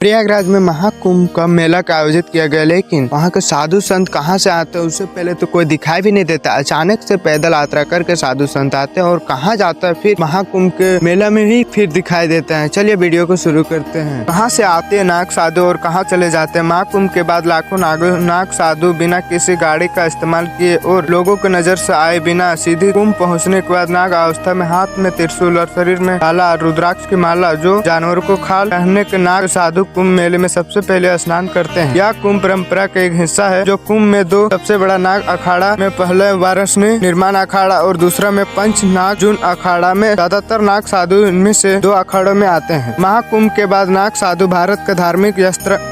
प्रयागराज में महाकुंभ का मेला का आयोजित किया गया, लेकिन वहाँ के साधु संत कहाँ से आते हैं उससे पहले तो कोई दिखाई भी नहीं देता। अचानक से पैदल यात्रा करके साधु संत आते हैं और कहाँ जाता है फिर महाकुंभ के मेला में ही फिर दिखाई देते हैं। चलिए वीडियो को शुरू करते हैं। कहाँ से आते हैं नाग साधु और कहाँ चले जाते हैं। महाकुंभ के बाद लाखों नाग साधु बिना किसी गाड़ी का इस्तेमाल किए और लोगों की नजर से आए बिना सीधी कुंभ पहुँचने के बाद नाग अवस्था में हाथ में त्रिशूल और शरीर में काला रुद्राक्ष की माला जो जानवरों को खाल पहनने के नाग साधु कुंभ मेले में सबसे पहले स्नान करते हैं। यह कुंभ परंपरा का एक हिस्सा है जो कुंभ में दो सबसे बड़ा नाग अखाड़ा में पहले वाराणसी निर्माण अखाड़ा और दूसरा में पंच नाग जून अखाड़ा में ज्यादातर नाग साधु इनमें से दो अखाड़ों में आते हैं। महाकुंभ के बाद नाग साधु भारत का धार्मिक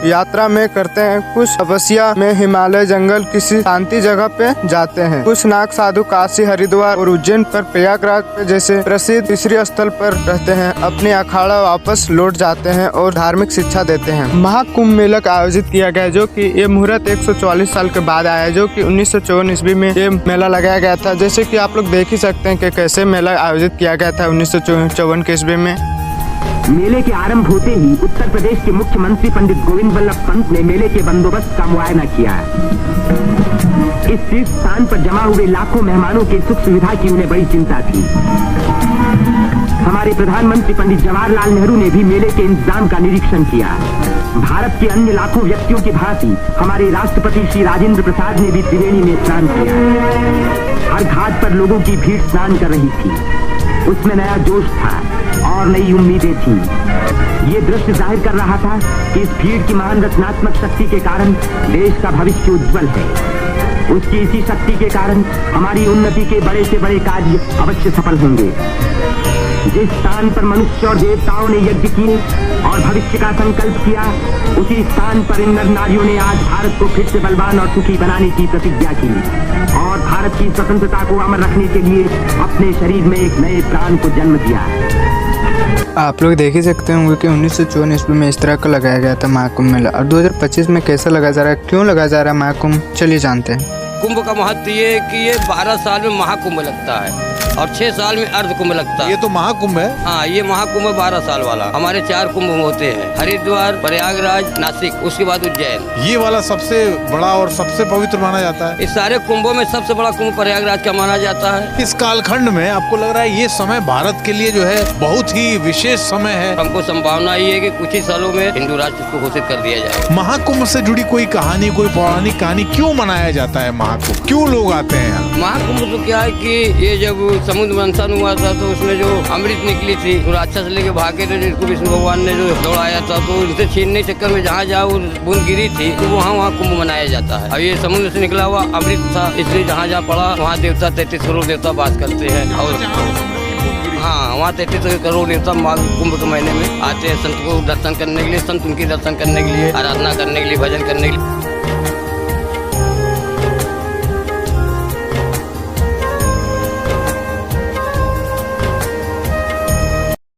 यात्रा में करते हैं। कुछ तपस्या में हिमालय जंगल किसी शांति जगह पे जाते हैं। कुछ नाग साधु काशी हरिद्वार और उज्जैन पर प्रयागराज जैसे प्रसिद्ध तीसरे स्थल पर रहते हैं। अपने अखाड़ा वापस लौट जाते हैं और धार्मिक शिक्षा देते हैं। महाकुंभ मेला का आयोजित किया गया जो कि ये मुहूर्त 144 साल के बाद आया है, जो कि 1954 ईस्वी में ये मेला लगाया गया था। जैसे कि आप लोग देख ही सकते हैं कि कैसे मेला आयोजित किया गया था 1954 के ईस्वी में। मेले के आरंभ होते ही उत्तर प्रदेश के मुख्यमंत्री पंडित गोविंद बल्लभ पंत ने मेले के बंदोबस्त का मुआयना किया। इस तीर्थ स्थान पर जमा हुए लाखों मेहमानों की सुख सुविधा की उन्हें बड़ी चिंता थी। हमारे प्रधानमंत्री पंडित जवाहरलाल नेहरू ने भी मेले के इंतजाम का निरीक्षण किया। भारत के अन्य लाखों व्यक्तियों की भांति हमारे राष्ट्रपति श्री राजेंद्र प्रसाद ने भी त्रिवेणी में स्नान किया। हर घाट पर लोगों की भीड़ स्नान कर रही थी। उसमें नया जोश था और नई उम्मीदें थीं। ये दृश्य जाहिर कर रहा था कि इस भीड़ की महान रचनात्मक शक्ति के कारण देश का भविष्य उज्जवल है। उसकी इसी शक्ति के कारण हमारी उन्नति के बड़े से बड़े कार्य अवश्य सफल होंगे। जिस स्थान पर मनुष्य और देवताओं ने यज्ञ किए और भविष्य का संकल्प किया, उसी स्थान पर इन नर नारियों ने आज भारत को फिर से बलवान और सुखी बनाने की प्रतिज्ञा की और भारत की स्वतंत्रता को अमर रखने के लिए अपने शरीर में एक नए प्राण को जन्म दिया। आप लोग देख ही सकते होंगे कि 1954 ईस्वी में इस तरह का लगाया गया था महाकुंभ मेला, और 2025 में कैसा लगा जा रहा है, क्यों लगा जा रहा है महाकुंभ, चलिए जानते हैं। कुंभ का महत्व ये है कि ये 12 साल में महाकुंभ लगता है और 6 साल में अर्ध कुंभ लगता है। ये तो महाकुंभ है। हाँ, ये महाकुंभ 12 साल वाला। हमारे 4 कुंभ होते हैं, हरिद्वार, प्रयागराज, नासिक, उसके बाद उज्जैन। ये वाला सबसे बड़ा और सबसे पवित्र माना जाता है। इस सारे कुंभों में सबसे बड़ा कुंभ प्रयागराज का माना जाता है। इस कालखंड में आपको लग रहा है ये समय भारत के लिए जो है बहुत ही विशेष समय है। हमको संभावना ये है कि कुछ ही सालों में हिंदू राष्ट्र को घोषित कर दिया जाए। महाकुंभ से जुड़ी कोई कहानी, कोई पौराणिक कहानी, क्यों मनाया जाता है महाकुंभ, क्यों लोग आते हैं यहाँ? महाकुंभ तो क्या है कि ये जब समुद्र मंथन हुआ था तो उसमें जो अमृत निकली थी तो राक्षस लेके भागे थे, जिसको विष्णु भगवान ने जो दौड़ाया था, तो उनसे छीनने के चक्कर में जहाँ जहाँ बूंद गिरी थी तो वहाँ कुंभ मनाया जाता है। अब ये समुद्र से निकला हुआ अमृत था, इसलिए जहाँ जहाँ पड़ा वहाँ देवता 33 करोड़ देवता वास करते हैं। और हाँ, वहाँ 33 करोड़ देवता कुंभ के महीने में आते हैं संत को दर्शन करने के लिए, संत उनकी दर्शन करने के लिए, आराधना करने के लिए, भजन करने के लिए।